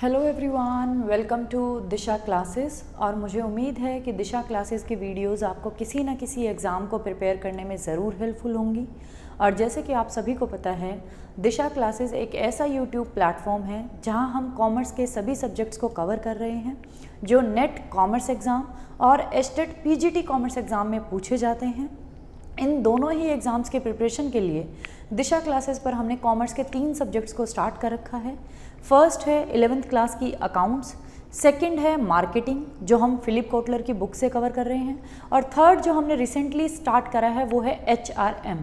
Hello everyone, welcome to Disha classes. और मुझे उम्मीद है कि दिशा क्लासेस की वीडियोस आपको किसी न किसी एग्ज़ाम को प्रिपेयर करने में ज़रूर हेल्पफुल होंगी। और जैसे कि आप सभी को पता है, दिशा क्लासेस एक ऐसा यूट्यूब प्लेटफॉर्म है जहां हम कॉमर्स के सभी सब्जेक्ट्स को कवर कर रहे हैं जो नेट कॉमर्स एग्ज़ाम और एस्टेट पीजीटी कॉमर्स एग्ज़ाम में पूछे जाते हैं। इन दोनों ही एग्ज़ाम्स के प्रिपरेशन के लिए दिशा क्लासेस पर हमने कॉमर्स के 3 सब्जेक्ट्स को स्टार्ट कर रखा है। फर्स्ट है 11th क्लास की अकाउंट्स, सेकंड है मार्केटिंग जो हम फिलिप कोटलर की बुक से कवर कर रहे हैं, और थर्ड जो हमने रिसेंटली स्टार्ट करा है वो है HRM,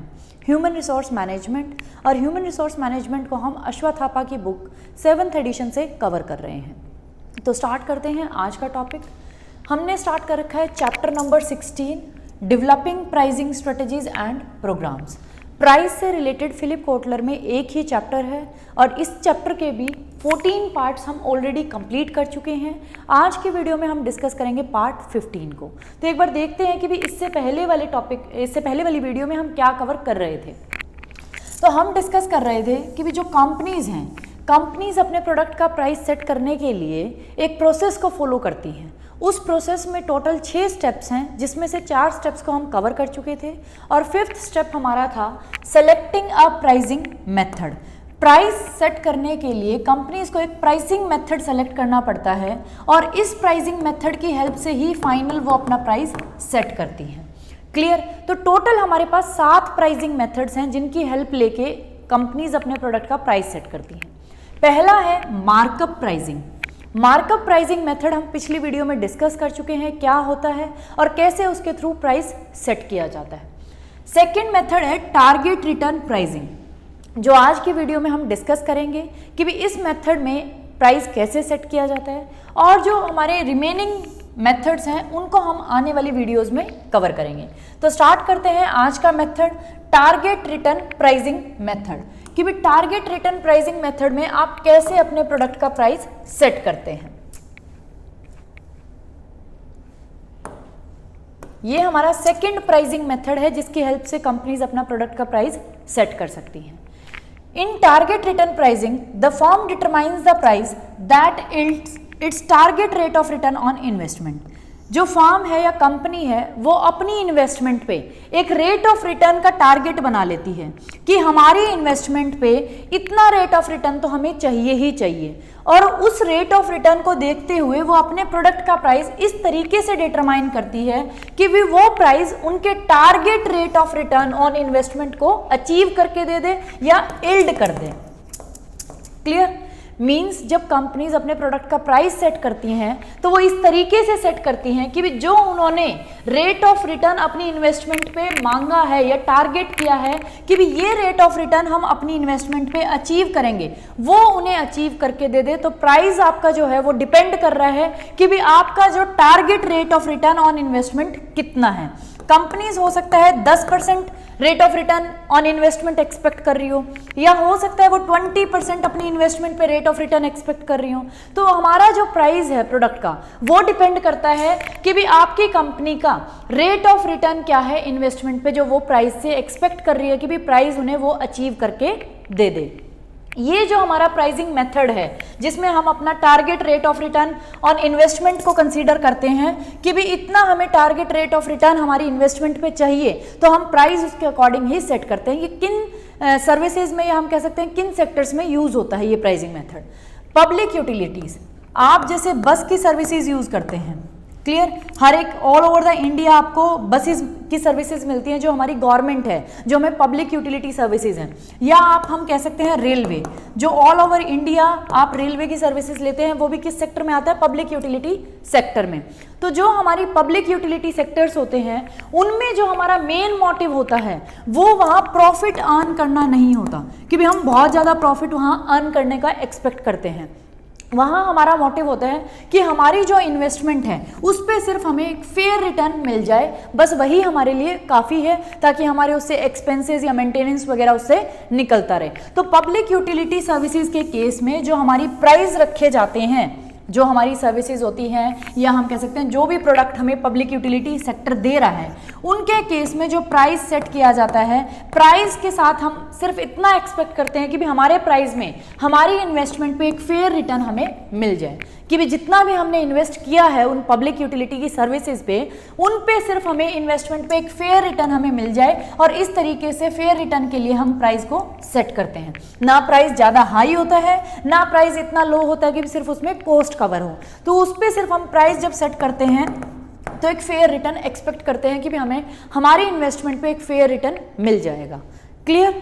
ह्यूमन रिसोर्स मैनेजमेंट। और ह्यूमन रिसोर्स मैनेजमेंट को हम अश्वथापा की बुक 7th एडिशन से कवर कर रहे हैं। तो स्टार्ट करते हैं आज का टॉपिक। हमने स्टार्ट कर रखा है chapter number 16, developing pricing strategies and programs. Price से रिलेटेड फिलिप कोटलर में एक ही चैप्टर है और इस चैप्टर के भी 14 पार्ट्स हम ऑलरेडी कंप्लीट कर चुके हैं। आज के वीडियो में हम डिस्कस करेंगे पार्ट 15 को। तो एक बार देखते हैं कि भी इससे पहले वाली वीडियो में हम क्या कवर कर रहे थे। तो हम डिस्कस कर रहे थे कि भी जो कंपनीज हैं, कंपनीज अपने प्रोडक्ट का प्राइस सेट करने के लिए एक प्रोसेस को फॉलो करती हैं। उस प्रोसेस में टोटल 6 स्टेप्स हैं, जिसमें से 4 स्टेप्स को हम कवर कर चुके थे और 5th स्टेप हमारा था selecting a pricing method. Price set करने के लिए कंपनीज को एक प्राइसिंग मेथड सेलेक्ट करना पड़ता है और इस प्राइसिंग मेथड की हेल्प से ही फाइनल वो अपना प्राइस सेट करती हैं। क्लियर? तो टोटल हमारे पास 7 प्राइसिंग मेथड्स हैं जिनकी हेल्प लेके कंपनीज अपने प्रोडक्ट का प्राइस सेट करती हैं। पहला है markup pricing. Markup pricing method हम पिछली वीडियो में डिस्कस कर चुके हैं, क्या होता है और कैसे उसके थ्रू प्राइस सेट किया जाता है। सेकेंड मेथड है टारगेट रिटर्न प्राइसिंग, जो आज की वीडियो में हम डिस्कस करेंगे कि भी इस मेथड में प्राइस कैसे सेट किया जाता है, और जो हमारे रिमेनिंग मेथड्स हैं उनको हम आने वाली वीडियोस में कवर करेंगे। तो स्टार्ट करते हैं आज का method, target return pricing method. कि भी टारगेट रिटर्न प्राइसिंग मेथड में आप कैसे अपने प्रोडक्ट का प्राइस सेट करते हैं। ये हमारा सेकंड प्राइसिंग मेथड है जिसकी हेल्प से कंपनीज अपना प्रोडक्ट का प्राइस सेट कर सकती हैं। इन target return pricing the firm determines the price that its target rate of return on investment. जो फर्म है या कंपनी है वो अपनी इन्वेस्टमेंट पे एक रेट ऑफ रिटर्न का टारगेट बना लेती है कि हमारी इन्वेस्टमेंट पे इतना रेट ऑफ रिटर्न तो हमें चाहिए ही चाहिए, और उस रेट ऑफ रिटर्न को देखते हुए वो अपने प्रोडक्ट का प्राइस इस तरीके से डिटरमाइन करती है कि वो प्राइस उनके target rate of return on investment को अचीव करके दे दे या इल्ड कर दे। क्लियर? मीन्स जब कंपनीज अपने प्रोडक्ट का प्राइस सेट करती हैं तो वो इस तरीके से सेट करती हैं कि जो उन्होंने रेट ऑफ रिटर्न अपनी इन्वेस्टमेंट पे मांगा है या टारगेट किया है कि ये रेट ऑफ रिटर्न हम अपनी इन्वेस्टमेंट पे अचीव करेंगे, वो उन्हें अचीव करके दे दे। तो प्राइस आपका जो है वो डिपेंड कर रहा है कि आपका जो target rate of return on investment कितना है। कंपनीज हो सकता है 10% rate of return on investment expect कर रही हो, या हो सकता है वो 20% अपनी इन्वेस्टमेंट पे रेट ऑफ रिटर्न एक्सपेक्ट कर रही हो। तो हमारा जो प्राइस है प्रोडक्ट का वो डिपेंड करता है कि भी आपकी कंपनी का रेट ऑफ रिटर्न क्या है इन्वेस्टमेंट पे, जो वो प्राइस से एक्सपेक्ट कर रही है कि भी प्राइस उन्हें वो अचीव करके दे दे। ये जो हमारा प्राइसिंग मेथड है जिसमें हम अपना target rate of return on investment को कंसीडर करते हैं कि भी इतना हमें टारगेट रेट ऑफ रिटर्न हमारी इन्वेस्टमेंट पे चाहिए, तो हम प्राइस उसके अकॉर्डिंग ही सेट करते हैं। ये किन सर्विसेज में या हम कह सकते हैं किन सेक्टर्स में यूज होता है ये प्राइसिंग मेथड। पब्लिक यूटिलिटीज, आप जैसे बस की सर्विसेज यूज करते हैं, क्लियर? हर एक ऑल ओवर द इंडिया आपको बसेस की सर्विसेज मिलती हैं जो हमारी गवर्नमेंट है, जो हमें पब्लिक यूटिलिटी सर्विसेज हैं। या हम कह सकते हैं रेलवे, जो ऑल ओवर इंडिया आप रेलवे की सर्विसेज लेते हैं, वो भी किस सेक्टर में आता है? पब्लिक यूटिलिटी सेक्टर में। तो जो हमारी पब्लिक यूटिलिटी सेक्टर्स होते हैं उनमें जो हमारा मेन मोटिव होता है वो वहाँ प्रॉफिट अर्न करना नहीं होता कि भी हम बहुत ज़्यादा प्रॉफिट वहाँ अर्न करने का एक्सपेक्ट करते हैं। वहाँ हमारा मोटिव होता है कि हमारी जो इन्वेस्टमेंट है उस पर सिर्फ हमें एक फेयर रिटर्न मिल जाए, बस वही हमारे लिए काफ़ी है ताकि हमारे उससे एक्सपेंसेस या मेंटेनेंस वगैरह उससे निकलता रहे। तो पब्लिक यूटिलिटी सर्विसेज के केस में जो हमारी प्राइस रखे जाते हैं जो हमारी सर्विसेज होती हैं या हम कह सकते हैं जो भी प्रोडक्ट हमें पब्लिक यूटिलिटी सेक्टर दे रहा है, उनके केस में जो प्राइस सेट किया जाता है, प्राइस के साथ हम सिर्फ इतना एक्सपेक्ट करते हैं कि भी हमारे प्राइस में हमारी इन्वेस्टमेंट पे एक फेयर रिटर्न हमें मिल जाए, कि भी जितना भी हमने इन्वेस्ट किया है उन पब्लिक यूटिलिटी की सर्विसेज पे, उन पे सिर्फ हमें इन्वेस्टमेंट पे एक फेयर रिटर्न हमें मिल जाए, और इस तरीके से फेयर रिटर्न के लिए हम प्राइस को सेट करते हैं। ना प्राइस ज़्यादा हाई होता है, ना प्राइस इतना लो होता है कि सिर्फ उसमें कॉस्ट कवर हो, तो उस पर सिर्फ हम प्राइस जब सेट करते हैं तो एक फेयर रिटर्न एक्सपेक्ट करते हैं कि भी हमें हमारी इन्वेस्टमेंट पे एक फेयर रिटर्न मिल जाएगा। क्लियर?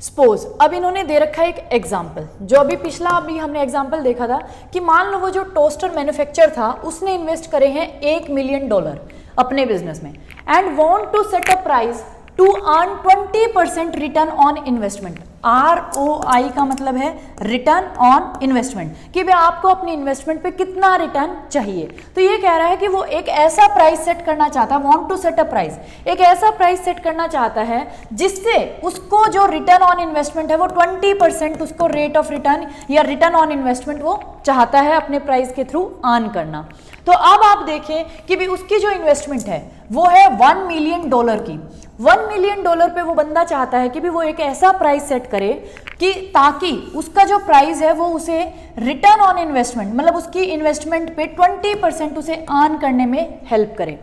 सपोज अब इन्होंने दे रखा है एक एग्जाम्पल, जो अभी हमने एग्जाम्पल देखा था कि मान लो वो जो टोस्टर मैन्युफैक्चर था उसने इन्वेस्ट करे हैं $1 मिलियन अपने बिजनेस में, and want to set a price to earn 20% return on investment. ROI का मतलब है रिटर्न ऑन इन्वेस्टमेंट, कि भाई आपको अपनी इन्वेस्टमेंट पे कितना रिटर्न चाहिए। तो ये कह रहा है कि वो एक ऐसा प्राइस सेट करना चाहता है, want to set a price, एक ऐसा प्राइस सेट करना चाहता है जिससे उसको जो रिटर्न ऑन इन्वेस्टमेंट है वो 20% उसको रेट ऑफ रिटर्न या रिटर्न ऑन इन्वेस्टमेंट वो चाहता है अपने प्राइस के थ्रू अर्न करना। तो अब आप देखें कि भी उसकी जो इन्वेस्टमेंट है वो है $1 मिलियन की। $1 मिलियन पे वो बंदा चाहता है कि भी वो एक ऐसा प्राइस सेट करे कि ताकि उसका जो प्राइस है वो उसे रिटर्न ऑन इन्वेस्टमेंट, मतलब उसकी इन्वेस्टमेंट पे 20% उसे अर्न करने में हेल्प करे।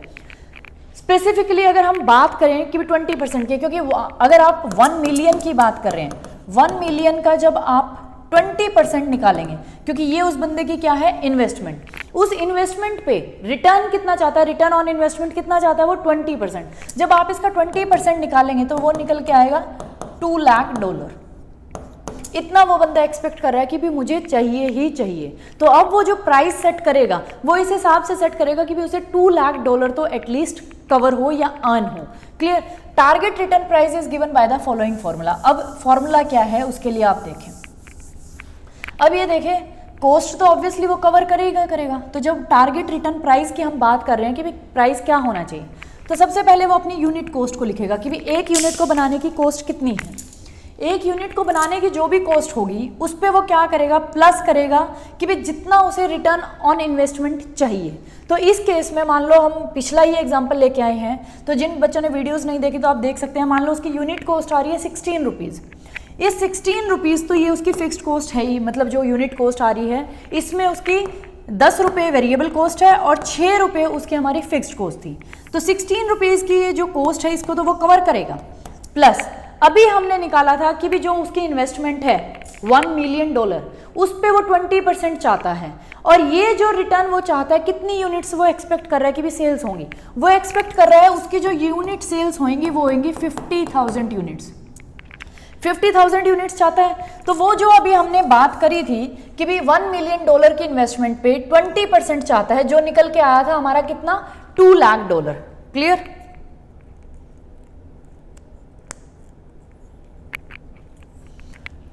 स्पेसिफिकली अगर हम बात करें कि 20% की, क्योंकि अगर आप 1 मिलियन की बात कर रहे हैं, 1 मिलियन का जब आप 20% निकालेंगे, क्योंकि ये उस बंदे की क्या है, इन्वेस्टमेंट, उस इन्वेस्टमेंट पे रिटर्न कितना चाहता है, रिटर्न ऑन इन्वेस्टमेंट कितना चाहता है वो 20%। जब आप इसका 20% निकालेंगे तो वो निकल के आएगा $2 लाख। इतना वो बंदा एक्सपेक्ट कर रहा है कि भी मुझे चाहिए ही चाहिए। तो अब वो जो प्राइस सेट करेगा वो इस हिसाब से सेट करेगा कि भी उसे $2 लाख तो एटलीस्ट कवर हो या अर्न हो। Clear? Target return price is given by the following formula. अब फॉर्मूला क्या है उसके लिए आप देखें। अब ये देखें, कॉस्ट तो ऑब्वियसली वो कवर करेगा। तो जब टारगेट रिटर्न प्राइस की हम बात कर रहे हैं कि भाई प्राइस क्या होना चाहिए, तो सबसे पहले वो अपनी यूनिट कॉस्ट को लिखेगा कि भाई एक यूनिट को बनाने की कॉस्ट कितनी है। एक यूनिट को बनाने की जो भी कॉस्ट होगी उस पर वो क्या करेगा, प्लस करेगा कि भाई जितना उसे रिटर्न ऑन इन्वेस्टमेंट चाहिए। तो इस केस में मान लो हम पिछला ही एग्जांपल लेके आए हैं, तो जिन बच्चों ने वीडियोस नहीं देखी तो आप देख सकते हैं। मान लो उसकी यूनिट कॉस्ट आ रही है 16 रुपीज़। इस 16 रुपीज़ तो ये उसकी फिक्स्ड कॉस्ट है ही, मतलब जो यूनिट कॉस्ट आ रही है इसमें उसकी 10 रुपये वेरिएबल कॉस्ट है और 6 रुपये उसकी हमारी फिक्स्ड कॉस्ट थी। तो 16 रुपीज़ की ये जो कॉस्ट है इसको तो वो कवर करेगा। प्लस अभी हमने निकाला था कि भी जो उसकी इन्वेस्टमेंट है $1 मिलियन, उस पे वो 20% चाहता है, और ये जो रिटर्न वो चाहता है, कितनी यूनिट्स वो एक्सपेक्ट कर रहा है कि भी सेल्स होंगी, वो एक्सपेक्ट कर रहा है उसकी जो यूनिट सेल्स होंगी वो होंगी 50,000 यूनिट्स। 50,000 यूनिट्स चाहता है। तो वो जो अभी हमने बात करी थी कि भी $1 मिलियन की इन्वेस्टमेंट पे 20% चाहता है, जो निकल के आया था हमारा कितना, $2 लाख। क्लियर?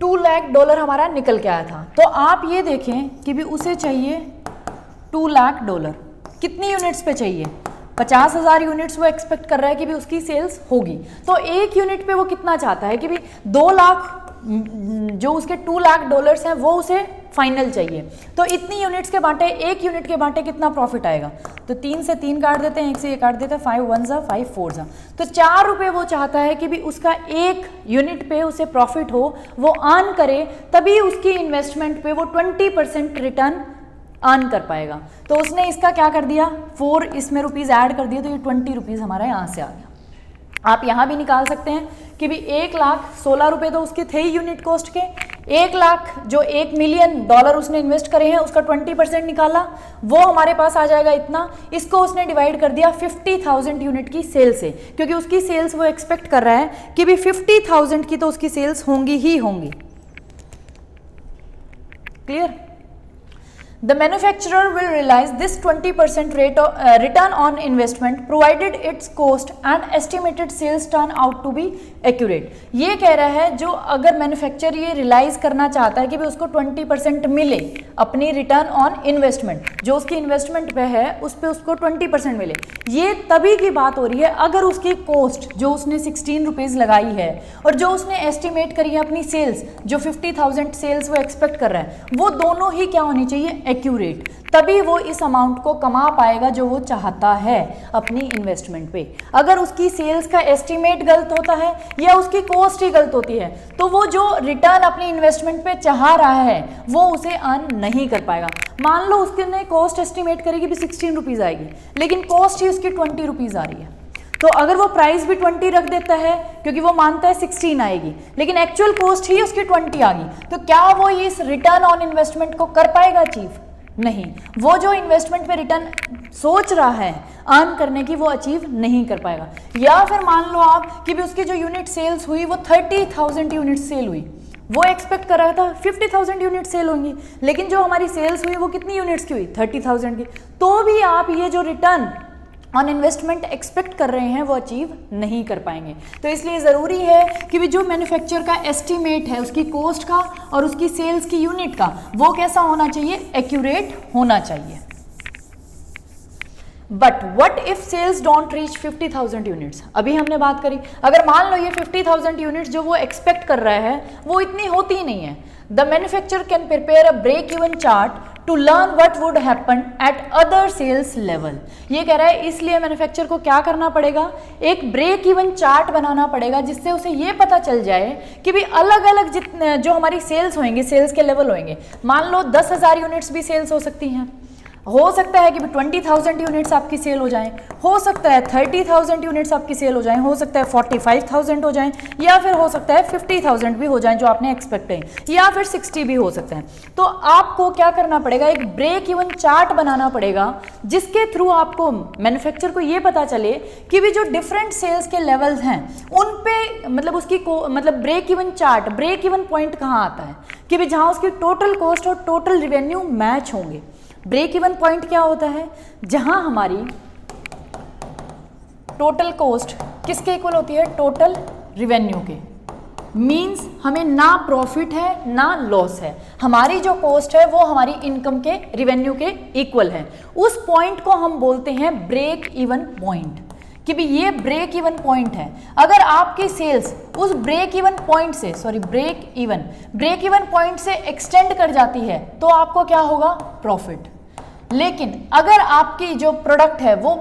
$2 लाख हमारा निकल के आया था। तो आप ये देखें कि भी उसे चाहिए $2 लाख। कितनी यूनिट्स पे चाहिए, 50,000 यूनिट्स वो एक्सपेक्ट कर रहा है कि भी उसकी सेल्स होगी। तो एक यूनिट पे वो कितना चाहता है कि भी 2 लाख, जो उसके $2 लाख हैं वो उसे फाइनल चाहिए। तो इतनी यूनिट्स के बांटे, एक यूनिट के बांटे कितना प्रॉफिट आएगा, तो 3 से 3 काट देते हैं, 1 से 1 काट देते हैं, 5 1 5 4 तो 4 रुपये वो चाहता है कि भी उसका एक यूनिट पे उसे प्रॉफिट हो, वो अर्न करे, तभी उसकी इन्वेस्टमेंट पे वो 20% रिटर्न अर्न कर पाएगा। तो उसने इसका क्या कर दिया, 4 इसमें रुपीज़ ऐड कर दिए, तो ये 20 रुपीज़ हमारा यहाँ से आ गया। आप यहाँ भी निकाल सकते हैं कि भी $1,16,000 तो उसके थे ही यूनिट कॉस्ट के। 1 लाख जो $1 मिलियन उसने इन्वेस्ट करे हैं उसका 20% निकाला, वो हमारे पास आ जाएगा इतना। इसको उसने डिवाइड कर दिया 50,000 यूनिट की सेल से, क्योंकि उसकी सेल्स वो एक्सपेक्ट कर रहा है कि भी 50,000 की तो उसकी सेल्स होंगी ही होंगी। Clear? The manufacturer will realize this 20% rate of return on investment provided its cost and estimated sales turn out to be accurate. ये कह रहा है जो अगर मैन्युफैक्चर ये रियलाइज करना चाहता है कि भी उसको 20% मिले अपनी रिटर्न ऑन इन्वेस्टमेंट, जो उसकी इन्वेस्टमेंट पे है उस पे उसको 20% मिले, ये तभी की बात हो रही है अगर उसकी कॉस्ट जो उसने 16 रुपीज़ लगाई है और जो उसने एस्टिमेट करी है अपनी सेल्स जो 50,000 सेल्स वो एक्सपेक्ट कर रहा है वो दोनों ही क्या होनी चाहिए, एक्यूरेट, तभी वो इस अमाउंट को कमा पाएगा जो वो चाहता है अपनी इन्वेस्टमेंट पे। अगर उसकी सेल्स का एस्टिमेट गलत होता है या उसकी कॉस्ट ही गलत होती है तो वो जो रिटर्न अपनी इन्वेस्टमेंट पे चाह रहा है वो उसे अर्न नहीं कर पाएगा। मान लो उसने कॉस्ट एस्टिमेट करेगी भी 16 रुपीज़ आएगी लेकिन कॉस्ट ही उसकी 20 रुपीज़ आ रही है, तो अगर वो प्राइस भी 20 रख देता है क्योंकि वो मानता है 16 आएगी लेकिन एक्चुअल कॉस्ट ही उसकी 20 आ गई, तो क्या वो इस रिटर्न ऑन इन्वेस्टमेंट को कर पाएगा अचीव? नहीं, वो जो इन्वेस्टमेंट पे रिटर्न सोच रहा है अर्न करने की वो अचीव नहीं कर पाएगा। या फिर मान लो आप कि भी उसकी जो यूनिट सेल्स हुई वो 30,000 यूनिट सेल हुई, वो एक्सपेक्ट कर रहा था 50,000 यूनिट सेल होंगी लेकिन जो हमारी सेल्स हुई वो कितनी यूनिट्स की हुई, 30,000 की, तो भी आप ये जो रिटर्न ऑन इन्वेस्टमेंट एक्सपेक्ट कर रहे हैं वो अचीव नहीं कर पाएंगे। तो इसलिए ज़रूरी है कि भी जो मैन्युफैक्चर का एस्टिमेट है उसकी कॉस्ट का और उसकी सेल्स की यूनिट का वो कैसा होना चाहिए, एक्यूरेट होना चाहिए। But what if sales don't reach 50,000 units, अभी हमने बात करी अगर मान लो ये 50,000 यूनिट्स जो वो एक्सपेक्ट कर रहा है वो इतनी होती ही नहीं है, the manufacturer can prepare a break even chart to learn what would happen at other sales level. ये कह रहा है इसलिए मैन्युफैक्चरर को क्या करना पड़ेगा, एक ब्रेक इवन चार्ट बनाना पड़ेगा जिससे उसे ये पता चल जाए कि भी अलग अलग जितने जो हमारी सेल्स होंगे, सेल्स के लेवल होंगे, मान लो 10,000 यूनिट्स भी सेल्स हो सकती हैं, हो सकता है कि 20,000 यूनिट्स आपकी सेल हो जाएं, हो सकता है 30,000 यूनिट्स आपकी सेल हो जाएं, हो सकता है 45,000 हो जाएं, या फिर हो सकता है 50,000 भी हो जाएं जो आपने एक्सपेक्ट है, या फिर 60 भी हो सकता है। तो आपको क्या करना पड़ेगा, एक ब्रेक इवन चार्ट बनाना पड़ेगा जिसके थ्रू आपको मैन्युफैक्चरर को ये पता चले कि भी जो डिफरेंट सेल्स के लेवल्स हैं उन पे मतलब उसकी मतलब break even chart, break even point कहाँ आता है कि भी जहाँ उसकी टोटल कॉस्ट और टोटल रिवेन्यू मैच होंगे। ब्रेक इवन पॉइंट क्या होता है, जहां हमारी टोटल कॉस्ट किसके इक्वल होती है, टोटल रिवेन्यू के, मींस हमें ना प्रॉफिट है ना लॉस है, हमारी जो कॉस्ट है वो हमारी इनकम के रिवेन्यू के इक्वल है। उस पॉइंट को हम बोलते हैं ब्रेक इवन पॉइंट कि भी ये ब्रेक इवन पॉइंट है। अगर आपकी सेल्स उस ब्रेक इवन पॉइंट से ब्रेक इवन पॉइंट से एक्सटेंड कर जाती है तो आपको क्या होगा, प्रॉफिट। लेकिन अगर आपकी जो प्रोडक्ट है वो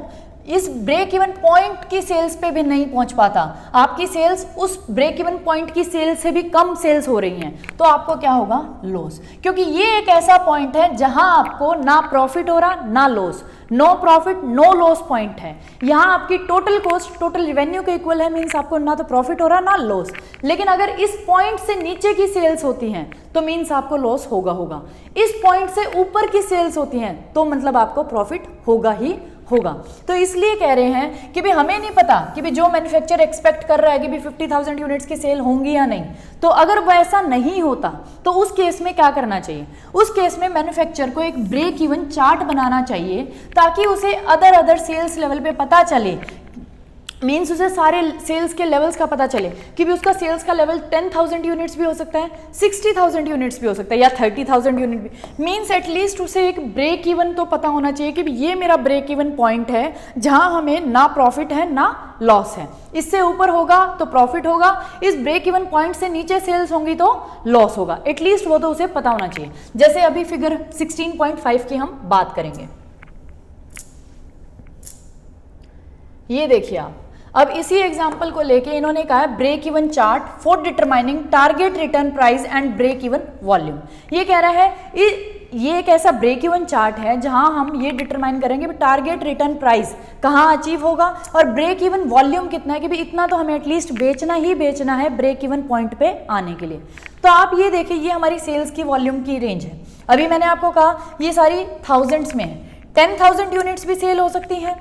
इस ब्रेक इवन पॉइंट की सेल्स पे भी नहीं पहुंच पाता, आपकी सेल्स उस ब्रेक इवन पॉइंट की सेल्स से भी कम सेल्स हो रही हैं, तो आपको क्या होगा, लॉस। क्योंकि ये एक ऐसा पॉइंट है जहां आपको ना प्रॉफिट हो रहा ना loss, no profit no loss point है। यहाँ आपकी टोटल कॉस्ट टोटल रिवेन्यू के इक्वल है, मीन्स आपको ना तो प्रॉफिट हो रहा ना लॉस। लेकिन अगर इस पॉइंट से नीचे की सेल्स होती हैं तो मीन्स आपको लॉस होगा। इस पॉइंट से ऊपर की सेल्स होती हैं तो मतलब आपको प्रॉफिट होगा ही होगा। तो इसलिए कह रहे हैं कि भी हमें नहीं पता कि भी जो मैन्युफैक्चरर एक्सपेक्ट कर रहा है कि भी 50,000 यूनिट्स की सेल होंगी या नहीं, तो अगर वो ऐसा नहीं होता तो उस केस में क्या करना चाहिए, उस केस में मैन्युफैक्चरर को एक ब्रेक इवन चार्ट बनाना चाहिए ताकि उसे अदर सेल्स लेवल पे पता चले, मीन्स उसे सारे सेल्स के लेवल्स का पता चले कि भी उसका सेल्स का लेवल 10,000 यूनिट्स भी हो सकता है, 60,000 यूनिट्स भी हो सकता है, या 30,000 यूनिट भी। मीन्स एटलीस्ट उसे एक ब्रेक इवन तो पता होना चाहिए कि ये मेरा ब्रेक इवन पॉइंट है जहां हमें ना प्रॉफिट है ना लॉस है। इससे ऊपर होगा तो प्रॉफिट होगा, इस ब्रेक इवन पॉइंट से नीचे सेल्स होंगी तो लॉस होगा। एटलीस्ट वो तो उसे पता होना चाहिए। जैसे अभी फिगर 16.5 की हम बात करेंगे, ये देखिए आप, अब इसी एग्जाम्पल को लेके इन्होंने कहा है break even chart for determining target return price and break even volume. ये कह रहा है ये एक ऐसा ब्रेक इवन चार्ट है जहां हम ये डिटरमाइन करेंगे टारगेट रिटर्न प्राइस कहां अचीव होगा और ब्रेक इवन वॉल्यूम कितना है कि भी इतना तो हमें एटलीस्ट बेचना ही बेचना है ब्रेक इवन पॉइंट पे आने के लिए। तो आप ये देखिए, ये हमारी सेल्स की वॉल्यूम की रेंज है। अभी मैंने आपको कहा ये सारी थाउजेंड्स में है, 10,000 यूनिट्स भी सेल हो सकती हैं,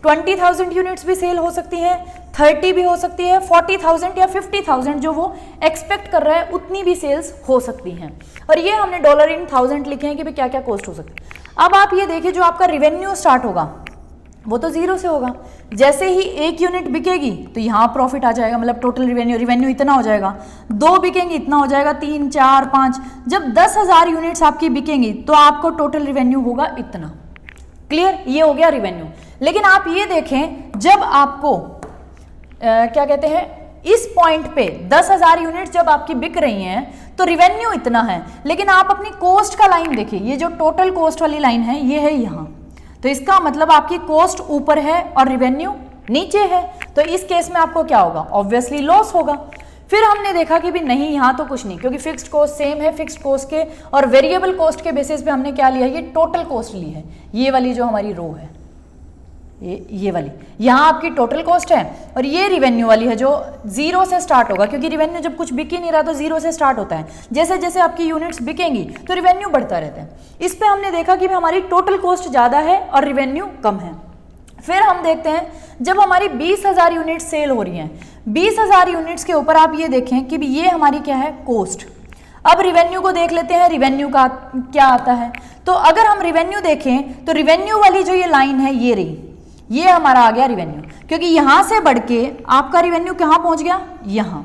20,000 यूनिट्स भी सेल हो सकती हैं, 30 भी हो सकती है, 40,000 या 50,000 जो वो एक्सपेक्ट कर रहा है उतनी भी सेल्स हो सकती हैं। और ये हमने डॉलर इन थाउजेंड लिखे हैं कि भाई क्या क्या कॉस्ट हो सकती है। अब आप ये देखिए जो आपका रिवेन्यू स्टार्ट होगा वो तो जीरो से होगा। जैसे ही एक यूनिट बिकेगी तो यहाँ प्रॉफिट आ जाएगा, मतलब टोटल रिवेन्यू इतना हो जाएगा। 2 बिकेंगी इतना हो जाएगा, 3, 4, 5। जब 10,000 यूनिट्स आपकी बिकेंगी तो आपको टोटल रिवेन्यू होगा इतना। क्लियर, ये हो गया रिवेन्यू। लेकिन आप ये देखें जब आपको क्या कहते हैं इस पॉइंट पे 10,000 यूनिट्स जब आपकी बिक रही हैं तो रिवेन्यू इतना है, लेकिन आप अपनी कॉस्ट का लाइन देखिए, ये जो टोटल कॉस्ट वाली लाइन है ये है यहाँ, तो इसका मतलब आपकी कॉस्ट ऊपर है और रिवेन्यू नीचे है। तो इस केस में आपको क्या होगा, ऑब्वियसली लॉस होगा। फिर हमने देखा कि भी नहीं यहाँ तो कुछ नहीं, क्योंकि फिक्स्ड कॉस्ट सेम है, फिक्स्ड कॉस्ट के और वेरिएबल कॉस्ट के बेसिस पे हमने क्या लिया, ये टोटल कॉस्ट ली है। ये वाली जो हमारी रो है ये वाली, यहाँ आपकी टोटल कॉस्ट है और ये रिवेन्यू वाली है जो जीरो से स्टार्ट होगा, क्योंकि रिवेन्यू जब कुछ बिक ही नहीं रहा तो जीरो से स्टार्ट होता है। जैसे जैसे आपकी यूनिट्स बिकेंगी तो रिवेन्यू बढ़ता रहता है। इस पे हमने देखा कि हमारी टोटल कॉस्ट ज़्यादा है और रिवेन्यू कम है। फिर हम देखते हैं जब हमारी 20,000 यूनिट सेल हो रही हैं, 20,000 यूनिट्स के ऊपर आप ये देखें कि भी ये हमारी क्या है, कॉस्ट। अब रिवेन्यू को देख लेते हैं, रिवेन्यू का क्या आता है। तो अगर हम रिवेन्यू देखें तो रिवेन्यू वाली जो ये लाइन है ये रही, ये हमारा आ गया रिवेन्यू, क्योंकि यहां से बढ़ के आपका रिवेन्यू कहां पहुंच गया, यहां।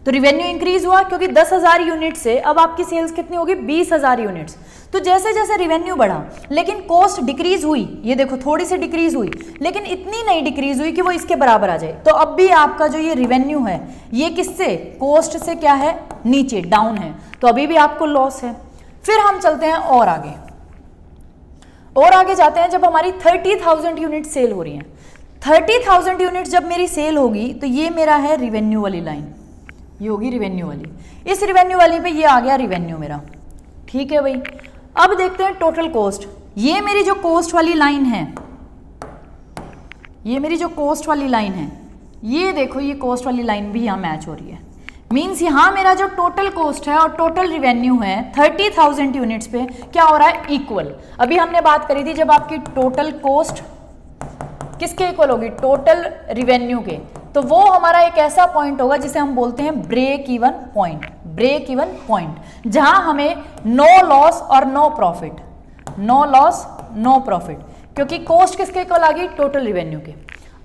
तो रिवेन्यू इंक्रीज हुआ क्योंकि 10,000 यूनिट से अब आपकी सेल्स कितनी होगी, 20,000 यूनिट्स। तो जैसे जैसे रिवेन्यू बढ़ा लेकिन कॉस्ट डिक्रीज हुई, ये देखो थोड़ी सी डिक्रीज हुई, लेकिन इतनी नहीं डिक्रीज हुई कि वो इसके बराबर आ जाए। तो अब भी आपका जो ये रिवेन्यू है ये किससे, कॉस्ट से क्या है, नीचे डाउन है, तो अभी भी आपको लॉस है। फिर हम चलते हैं और आगे जाते हैं। जब हमारी 30,000 यूनिट सेल हो रही हैं, 30,000 यूनिट जब मेरी सेल होगी तो ये मेरा है रिवेन्यू वाली लाइन, ये होगी रिवेन्यू वाली। इस रिवेन्यू वाली पे ये आ गया रिवेन्यू मेरा, ठीक है भाई। अब देखते हैं टोटल कॉस्ट। ये मेरी जो कॉस्ट वाली लाइन है, ये मेरी जो कॉस्ट वाली लाइन है, ये देखो ये कॉस्ट वाली लाइन भी यहाँ मैच हो रही है। मीन्स यहाँ मेरा जो टोटल कॉस्ट है और टोटल रिवेन्यू है 30,000 यूनिट्स पे क्या हो रहा है, इक्वल। अभी हमने बात करी थी जब आपकी टोटल कॉस्ट किसके इक्वल होगी, टोटल रिवेन्यू के, तो वो हमारा एक ऐसा पॉइंट होगा जिसे हम बोलते हैं break even point. Break even point जहां हमें नो लॉस और no profit, no loss no profit, क्योंकि कॉस्ट किसके इक्वल आ गई, टोटल रिवेन्यू के।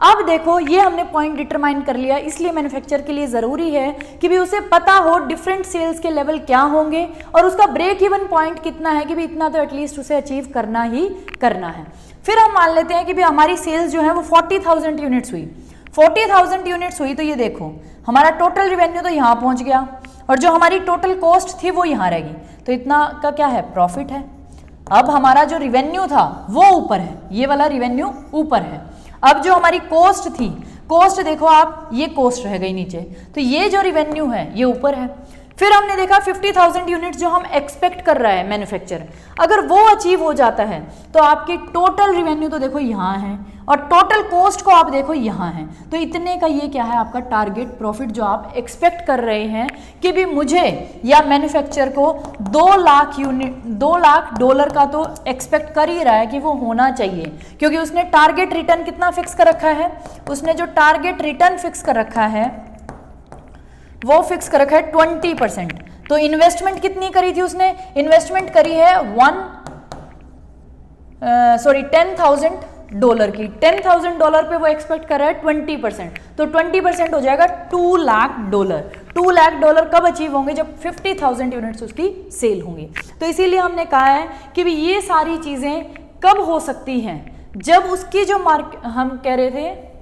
अब देखो ये हमने पॉइंट डिटरमाइन कर लिया, इसलिए मैन्युफैक्चर के लिए जरूरी है कि भी उसे पता हो डिफरेंट सेल्स के लेवल क्या होंगे और उसका ब्रेक इवन पॉइंट कितना है कि भी इतना तो एटलीस्ट उसे अचीव करना ही करना है। फिर हम मान लेते हैं कि भी हमारी सेल्स जो है वो 40,000 यूनिट्स हुई, 40,000 यूनिट्स हुई, तो ये देखो हमारा टोटल रिवेन्यू तो यहाँ पहुंच गया और जो हमारी टोटल कॉस्ट थी वो यहाँ रहेगी, तो इतना का क्या है, प्रॉफिट है। अब हमारा जो रिवेन्यू था वो ऊपर है, ये वाला रिवेन्यू ऊपर है। अब जो हमारी कॉस्ट थी, कॉस्ट देखो आप, ये कॉस्ट रह गई नीचे, तो ये जो रिवेन्यू है ये ऊपर है। फिर हमने देखा 50,000 यूनिट जो हम एक्सपेक्ट कर रहा है मैन्युफैक्चर, अगर वो अचीव हो जाता है तो आपकी टोटल रिवेन्यू तो देखो यहाँ है और टोटल कॉस्ट को आप देखो यहाँ है, तो इतने का ये क्या है, आपका टारगेट प्रॉफिट जो आप एक्सपेक्ट कर रहे हैं कि भी मुझे या मैन्युफैक्चर को 2 लाख यूनिट, 2 लाख डॉलर का तो एक्सपेक्ट कर ही रहा है कि वो होना चाहिए, क्योंकि उसने टारगेट रिटर्न कितना फिक्स कर रखा है, उसने जो टारगेट रिटर्न फिक्स कर रखा है वो फिक्स कर रखा है 20%। तो इन्वेस्टमेंट कितनी करी थी उसने, इन्वेस्टमेंट करी है 10,000 डॉलर की, 10,000 डॉलर पे वो एक्सपेक्ट कर रहा है 20%, तो 20% हो जाएगा 2 लाख डॉलर। 2 लाख डॉलर कब अचीव होंगे, जब 50,000 यूनिट्स उसकी सेल होंगी। तो इसीलिए हमने कहा है कि भी ये सारी चीजें कब हो सकती हैं, जब उसकी जो हम कह रहे थे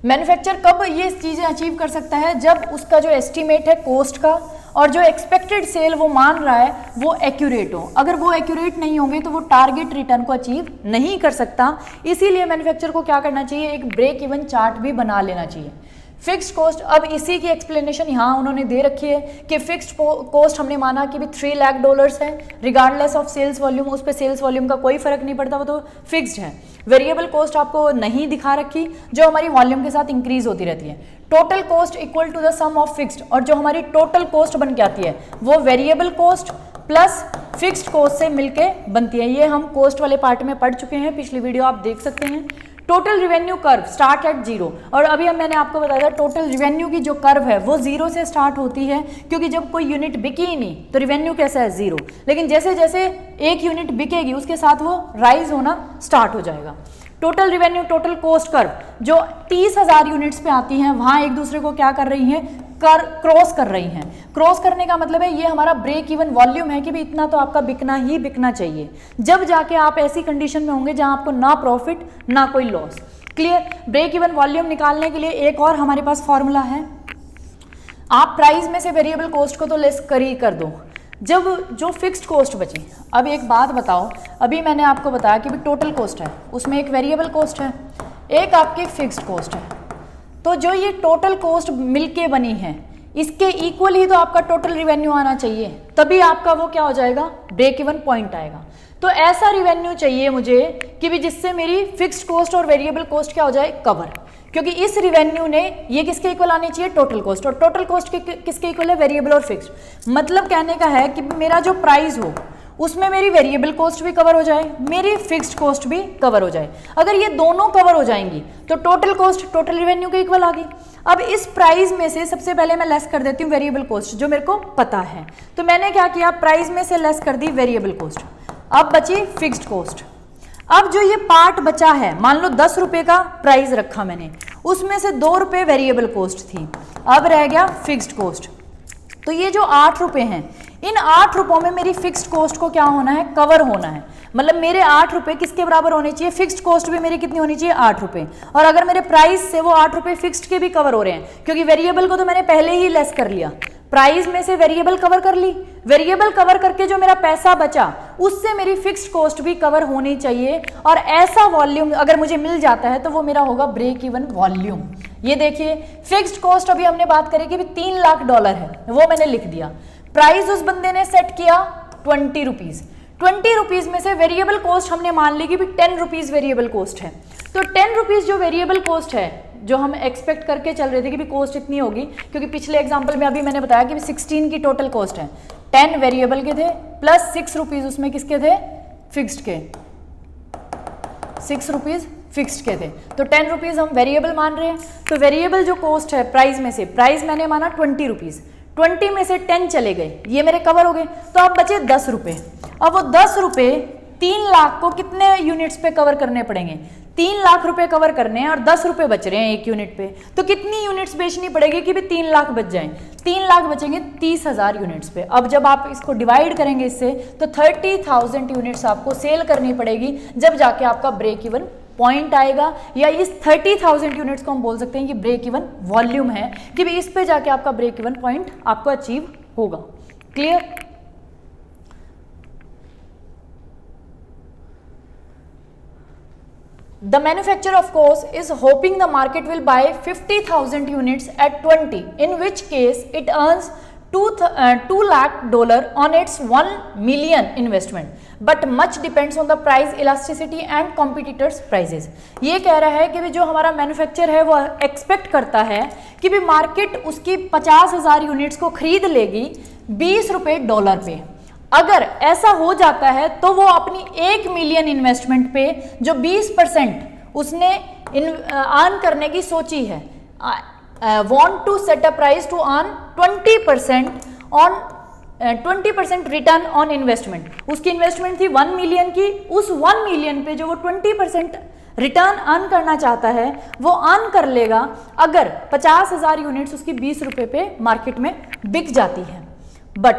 मैन्युफैक्चर कब ये चीज़ें अचीव कर सकता है, जब उसका जो एस्टीमेट है कॉस्ट का और जो एक्सपेक्टेड सेल वो मान रहा है वो एक्यूरेट हो। अगर वो एक्यूरेट नहीं होंगे तो वो टारगेट रिटर्न को अचीव नहीं कर सकता। इसीलिए मैन्युफैक्चर को क्या करना चाहिए, एक ब्रेक इवन चार्ट भी बना लेना चाहिए। फिक्स्ड कॉस्ट, अब इसी की एक्सप्लेनेशन यहाँ उन्होंने दे रखी है कि फिक्स्ड कॉस्ट हमने माना कि भी 3 लाख डॉलर्स है, रिगार्डलेस ऑफ सेल्स वॉल्यूम, उस पर सेल्स वॉल्यूम का कोई फर्क नहीं पड़ता, वो तो फिक्स्ड है। वेरिएबल कॉस्ट आपको नहीं दिखा रखी, जो हमारी वॉल्यूम के साथ इंक्रीज होती रहती है। Total cost equal to the sum of fixed, और जो हमारी टोटल कॉस्ट बन के आती है वो variable cost plus fixed cost से मिलके बनती है। ये हम कॉस्ट वाले पार्ट में पढ़ चुके हैं, पिछली वीडियो आप देख सकते हैं। Total revenue curve start at zero, और अभी हम मैंने आपको बताया था टोटल रिवेन्यू की जो कर्व है वो जीरो से स्टार्ट होती है, क्योंकि जब कोई यूनिट बिकी ही नहीं तो रिवेन्यू कैसा है, जीरो। लेकिन जैसे जैसे एक यूनिट बिकेगी उसके साथ वो राइज होना स्टार्ट हो जाएगा। Total revenue total cost curve जो 30,000 यूनिट्स पे आती हैं, वहां एक दूसरे को क्या कर रही हैं, क्रॉस कर रही हैं। क्रॉस करने का मतलब है ये हमारा ब्रेक इवन वॉल्यूम है कि भाई इतना तो आपका बिकना ही बिकना चाहिए, जब जाके आप ऐसी कंडीशन में होंगे जहां आपको ना प्रॉफिट ना कोई loss. Clear. Break even volume निकालने के लिए एक और हमारे पास फॉर्मूला है। आप प्राइस में से वेरिएबल कॉस्ट को तो लेस कर दो, जब जो फिक्स्ड कॉस्ट बची। अब एक बात बताओ, अभी मैंने आपको बताया कि भी टोटल कॉस्ट है, उसमें एक वेरिएबल कॉस्ट है, एक आपकी फिक्स्ड कॉस्ट है। तो जो ये टोटल कॉस्ट मिलके बनी है इसके इक्वल ही तो आपका टोटल रिवेन्यू आना चाहिए, तभी आपका वो क्या हो जाएगा, ब्रेक इवन पॉइंट आएगा। तो ऐसा रिवेन्यू चाहिए मुझे कि भी जिससे मेरी फिक्स्ड कॉस्ट और वेरिएबल कॉस्ट क्या हो जाए, कवर। क्योंकि इस रिवेन्यू ने ये किसके इक्वल आनी चाहिए, टोटल कॉस्ट, और टोटल कॉस्ट किसके इक्वल है, वेरिएबल और फिक्स्ड। मतलब कहने का है कि मेरा जो प्राइस हो उसमें मेरी वेरिएबल कॉस्ट भी कवर हो जाए, मेरी फिक्स्ड कॉस्ट भी कवर हो जाए। अगर ये दोनों कवर हो जाएंगी तो टोटल कॉस्ट टोटल रिवेन्यू के इक्वल आ गई। अब इस प्राइस में से सबसे पहले मैं लेस कर देती हूँ वेरिएबल कॉस्ट, जो मेरे को पता है। तो मैंने क्या किया, प्राइस में से लेस कर दी वेरिएबल कॉस्ट, अब बची फिक्स्ड कॉस्ट। अब जो ये पार्ट बचा है, मान लो 10 रुपए का प्राइस रखा मैंने, उसमें से 2 रुपए वेरिएबल कॉस्ट थी, अब रह गया फिक्स्ड कॉस्ट। तो ये जो 8 रुपए हैं, इन 8 रुपयों में मेरी फिक्स्ड कॉस्ट को क्या होना है, कवर होना है। मतलब मेरे 8 रुपए किसके बराबर होने चाहिए, फिक्स्ड कॉस्ट भी मेरी कितनी होनी चाहिए, 8 रुपए। और अगर मेरे प्राइस से वो 8 रुपए फिक्स्ड के भी कवर हो रहे हैं, क्योंकि वेरिएबल को तो मैंने पहले ही लेस कर लिया, प्राइस में से वेरिएबल कवर कर ली, वेरिएबल कवर करके जो मेरा पैसा बचा उससे मेरी फिक्स्ड कॉस्ट भी कवर होनी चाहिए। और ऐसा वॉल्यूम अगर मुझे मिल जाता है तो वो मेरा होगा ब्रेक इवन वॉल्यूम। ये देखिए फिक्स्ड कॉस्ट अभी हमने बात करी कि $3 लाख है, वो मैंने लिख दिया। प्राइस उस बंदे ने सेट किया 20 रुपीज, 20 रुपीज में से वेरिएबल कॉस्ट हमने मान ली कि भी 10 रुपीज वेरिएबल कॉस्ट है। तो 10 रुपीज जो वेरिएबल कॉस्ट है, जो हम एक्सपेक्ट करके चल रहे थे कि भी कॉस्ट इतनी होगी, क्योंकि पिछले एग्जांपल में अभी मैंने बताया कि 16 की टोटल कॉस्ट है, 10 वेरिएबल के थे प्लस 6 रुपीज उसमें किसके थे, फिक्स्ड के, 6 रुपीज फिक्स्ड के थे। तो 10 रुपीज हम वेरिएबल मान रहे हैं। तो वेरिएबल जो कॉस्ट है प्राइस में से, प्राइस मैंने माना 20 रुपीज, 20 में से 10 चले गए, ये मेरे कवर हो गए। तो अब बचे 10 रुपए। अब वो 10 रुपए 3 लाख को कितने यूनिट्स पे कवर करने पड़ेंगे, 3 लाख रुपए कवर करने हैं, और 10 रुपए बच रहे हैं एक यूनिट पे। तो कितनी यूनिट्स बेचनी पड़ेगी कि भी 3 लाख बच जाएं, 3 लाख बचेंगे 30,000 यूनिट्स पे। अब जब आप इसको डिवाइड करेंगे इससे, तो 30,000 यूनिट्स आपको सेल करनी पड़ेगी, जब जाके आपका ब्रेक इवन पॉइंट आएगा। या इस 30,000 यूनिट्स को हम बोल सकते हैं कि ब्रेक इवन वॉल्यूम है, कि भी इस पे जाके आपका ब्रेक इवन पॉइंट आपको अचीव होगा। Clear. The manufacturer of course is hoping the market will buy 50,000 units at 20, in which case it earns $2 lakh on its 1 million investment, but much depends on the price elasticity and competitors prices। ये कह रहा है कि भी जो हमारा manufacture है वो एक्सपेक्ट करता है कि भी मार्केट उसकी 50,000 यूनिट्स को खरीद लेगी $20 पे। अगर ऐसा हो जाता है तो वो अपनी 1 मिलियन इन्वेस्टमेंट पे जो 20% उसने अर्न करने की सोची है, want to set a price to earn 20% return on investment. उसकी इन्वेस्टमेंट थी 1 मिलियन की, उस 1 मिलियन पे जो वो 20% रिटर्न अर्न करना चाहता है वो अर्न कर लेगा अगर 50,000 यूनिट्स उसकी 20 रुपए पे मार्केट में बिक जाती है। बट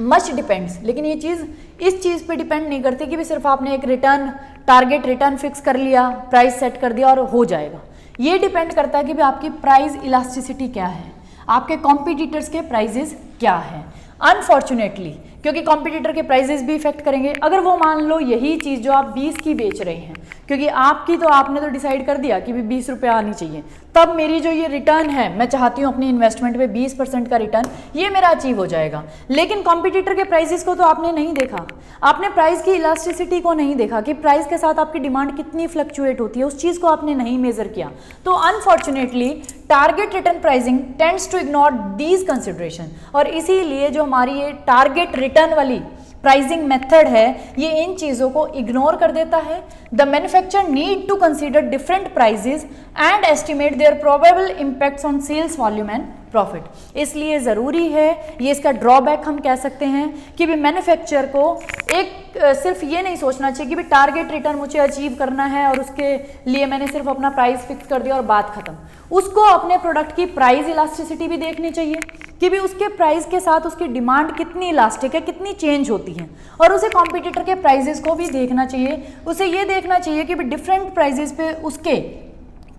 मच डिपेंड्स, लेकिन ये चीज़ इस चीज़ पे डिपेंड नहीं करती कि भी सिर्फ आपने एक रिटर्न टारगेट रिटर्न फिक्स कर लिया, प्राइस सेट कर दिया और हो जाएगा। ये डिपेंड करता है कि भी आपकी प्राइस इलास्टिसिटी क्या है, आपके कॉम्पिटिटर्स के प्राइजेस क्या है। अनफॉर्चुनेटली क्योंकि कॉम्पिटिटर के प्राइजेस भी इफेक्ट करेंगे। अगर वो मान लो यही चीज़ जो आप 20 की बेच रहे हैं, क्योंकि आपकी तो आपने तो डिसाइड कर दिया कि भी 20 रुपये आनी चाहिए, तब मेरी जो ये रिटर्न है मैं चाहती हूँ अपनी इन्वेस्टमेंट पे 20% का रिटर्न, ये मेरा अचीव हो जाएगा। लेकिन कॉम्पिटिटर के प्राइसेस को तो आपने नहीं देखा, आपने प्राइस की इलास्टिसिटी को नहीं देखा कि प्राइस के साथ आपकी डिमांड कितनी फ्लक्चुएट होती है, उस चीज़ को आपने नहीं मेजर किया। तो unfortunately target return pricing tends to ignore these consideration, और इसीलिए जो हमारी ये टारगेट रिटर्न वाली प्राइसिंग मेथड है ये इन चीज़ों को इग्नोर कर देता है। The manufacturer need to consider different prices and estimate their probable impacts on sales volume and profit. इसलिए ज़रूरी है, ये इसका ड्रॉबैक हम कह सकते हैं कि भी मैन्युफैक्चरर को एक सिर्फ ये नहीं सोचना चाहिए कि भी टारगेट रिटर्न मुझे अचीव करना है और उसके लिए मैंने सिर्फ अपना प्राइस फिक्स कर दिया और बात खत्म। उसको अपने प्रोडक्ट की प्राइस इलास्टिसिटी भी देखनी चाहिए कि भी उसके प्राइस के साथ उसकी डिमांड कितनी इलास्टिक है, कितनी चेंज होती है, और उसे कॉम्पिटिटर के प्राइजेस को भी देखना चाहिए। उसे ये देखना चाहिए कि भी डिफरेंट प्राइजेस पे उसके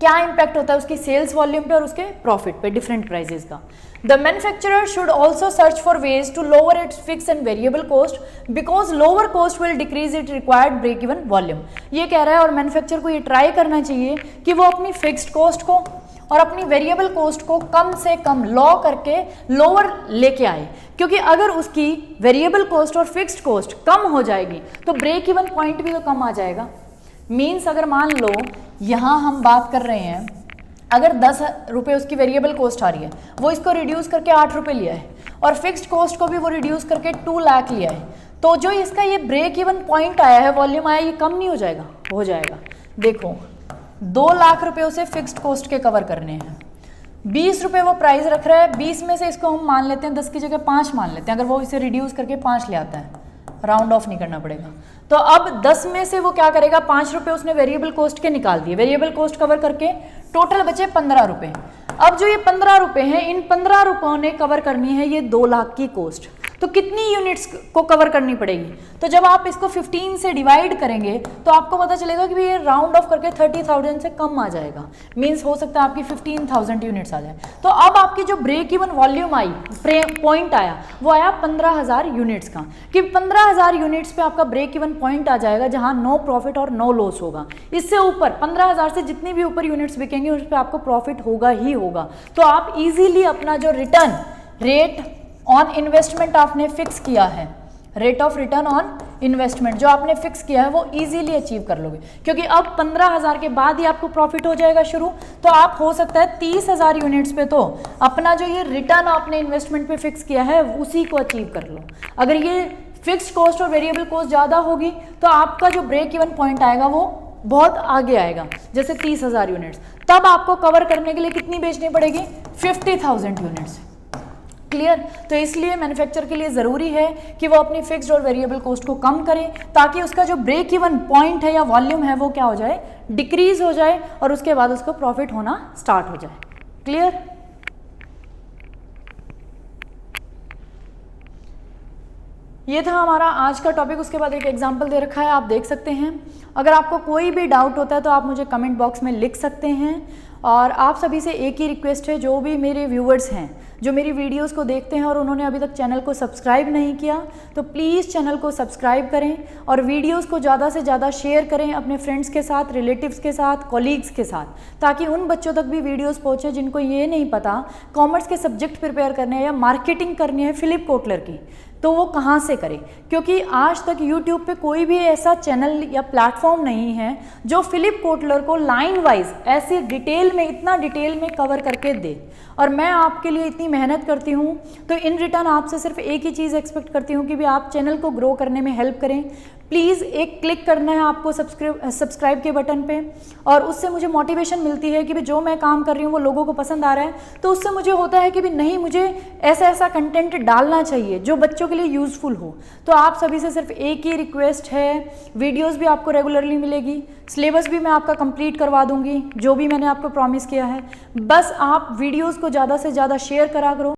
क्या इंपैक्ट होता है उसकी सेल्स वॉल्यूम पे और उसके प्रॉफिट पे डिफरेंट प्राइजेस का। The manufacturer should also search for ways to lower its fix and variable cost because lower cost will decrease it required break even volume. ये कह रहा है और मैन्युफैक्चरर को ये ट्राई करना चाहिए कि वो अपनी फिक्स्ड कॉस्ट को और अपनी वेरिएबल कॉस्ट को कम से कम लॉ करके लोअर लेके आए, क्योंकि अगर उसकी वेरिएबल कॉस्ट और फिक्स्ड कॉस्ट कम हो जाएगी तो ब्रेक इवन पॉइंट भी तो कम आ जाएगा। मीन्स अगर मान लो यहाँ हम बात कर रहे हैं, अगर 10 रुपये उसकी वेरिएबल कॉस्ट आ रही है, वो इसको रिड्यूस करके 8 रुपये लिया है और फिक्स्ड कॉस्ट को भी वो रिड्यूस करके 2 लाख लिया है, तो जो इसका ये ब्रेक इवन पॉइंट आया है, वॉल्यूम आया, ये कम नहीं हो जाएगा? हो जाएगा। देखो 2 लाख रुपये उसे फिक्स्ड कॉस्ट के कवर करने हैं, 20 रुपये वो प्राइस रख रहा है, 20 में से इसको हम मान लेते हैं 10 की जगह 5 मान लेते हैं, अगर वो इसे रिड्यूस करके 5 ले आता है, राउंड ऑफ नहीं करना पड़ेगा। तो अब 10 में से वो क्या करेगा, 5 रुपये उसने वेरिएबल कॉस्ट के निकाल दिए, वेरिएबल कॉस्ट कवर करके टोटल बचे 15 रुपये। अब जो ये 15 रुपये हैं, इन 15 रुपयों ने कवर करनी है ये 2 लाख की कॉस्ट, तो कितनी यूनिट्स को कवर करनी पड़ेगी? तो जब आप इसको 15 से डिवाइड करेंगे तो आपको पता चलेगा कि ये राउंड ऑफ करके 30,000 से कम आ जाएगा। मीन्स हो सकता है आपकी 15,000 यूनिट्स आ जाए। तो अब आपकी जो ब्रेक इवन वॉल्यूम आई, पॉइंट आया, वो आया 15,000 यूनिट्स का, कि 15,000 यूनिट्स पे आपका ब्रेक इवन पॉइंट आ जाएगा जहां नो प्रॉफिट और नो लॉस होगा। इससे ऊपर 15,000 से जितनी भी ऊपर यूनिट्स बिकेंगे उस पर आपको प्रॉफिट होगा ही होगा। तो आप इजीली अपना जो रिटर्न रेट ऑन इन्वेस्टमेंट आपने फिक्स किया है, rate of return on investment जो आपने फिक्स किया है, वो इजीली अचीव कर लोगे, क्योंकि अब 15,000 के बाद ही आपको प्रॉफिट हो जाएगा शुरू। तो आप हो सकता है 30,000 यूनिट्स पे तो अपना जो ये रिटर्न आपने इन्वेस्टमेंट पे फिक्स किया है उसी को अचीव कर लो। अगर ये फिक्स्ड कॉस्ट और वेरिएबल कॉस्ट ज़्यादा होगी तो आपका जो ब्रेक इवन पॉइंट आएगा वो बहुत आगे आएगा, जैसे 30,000 यूनिट्स। तब आपको कवर करने के लिए कितनी बेचनी पड़ेगी? 50,000 यूनिट्स। क्लियर? तो इसलिए मैन्युफैक्चरर के लिए ज़रूरी है कि वो अपनी फिक्स्ड और वेरिएबल कॉस्ट को कम करे, ताकि उसका जो ब्रेक इवन पॉइंट है या वॉल्यूम है वो क्या हो जाए, डिक्रीज हो जाए, और उसके बाद उसको प्रॉफिट होना स्टार्ट हो जाए। क्लियर? ये था हमारा आज का टॉपिक। उसके बाद एक एग्जाम्पल दे रखा है, आप देख सकते हैं। अगर आपको कोई भी डाउट होता है तो आप मुझे कमेंट बॉक्स में लिख सकते हैं। और आप सभी से एक ही रिक्वेस्ट है, जो भी मेरे व्यूअर्स हैं जो मेरी वीडियोस को देखते हैं और उन्होंने अभी तक चैनल को सब्सक्राइब नहीं किया, तो प्लीज़ चैनल को सब्सक्राइब करें और वीडियोस को ज़्यादा से ज़्यादा शेयर करें अपने फ्रेंड्स के साथ, रिलेटिव्स के साथ, कॉलीग्स के साथ, ताकि उन बच्चों तक भी वीडियोस पहुँचे जिनको ये नहीं पता कॉमर्स के सब्जेक्ट प्रिपेयर करने हैं या मार्केटिंग करनी है फिलिप कोटलर की, तो वो कहाँ से करें। क्योंकि आज तक YouTube पे कोई भी ऐसा चैनल या प्लेटफॉर्म नहीं है जो फिलिप कोटलर को लाइन वाइज ऐसे डिटेल में, इतना डिटेल में कवर करके दे। और मैं आपके लिए इतनी मेहनत करती हूँ, तो इन रिटर्न आपसे सिर्फ एक ही चीज़ एक्सपेक्ट करती हूँ कि भी आप चैनल को ग्रो करने में हेल्प करें। प्लीज़ एक क्लिक करना है आपको सब्सक्राइब के बटन पे, और उससे मुझे मोटिवेशन मिलती है कि भी जो मैं काम कर रही हूँ वो लोगों को पसंद आ रहा है। तो उससे मुझे होता है कि भी नहीं, मुझे ऐसा ऐसा कंटेंट डालना चाहिए जो बच्चों के लिए यूज़फुल हो। तो आप सभी से सिर्फ एक ही रिक्वेस्ट है, वीडियोस भी आपको रेगुलरली मिलेगी, सिलेबस भी मैं आपका कंप्लीट करवा दूंगी जो भी मैंने आपको प्रॉमिस किया है। बस आप वीडियोज़ को ज़्यादा से ज़्यादा शेयर करा करो।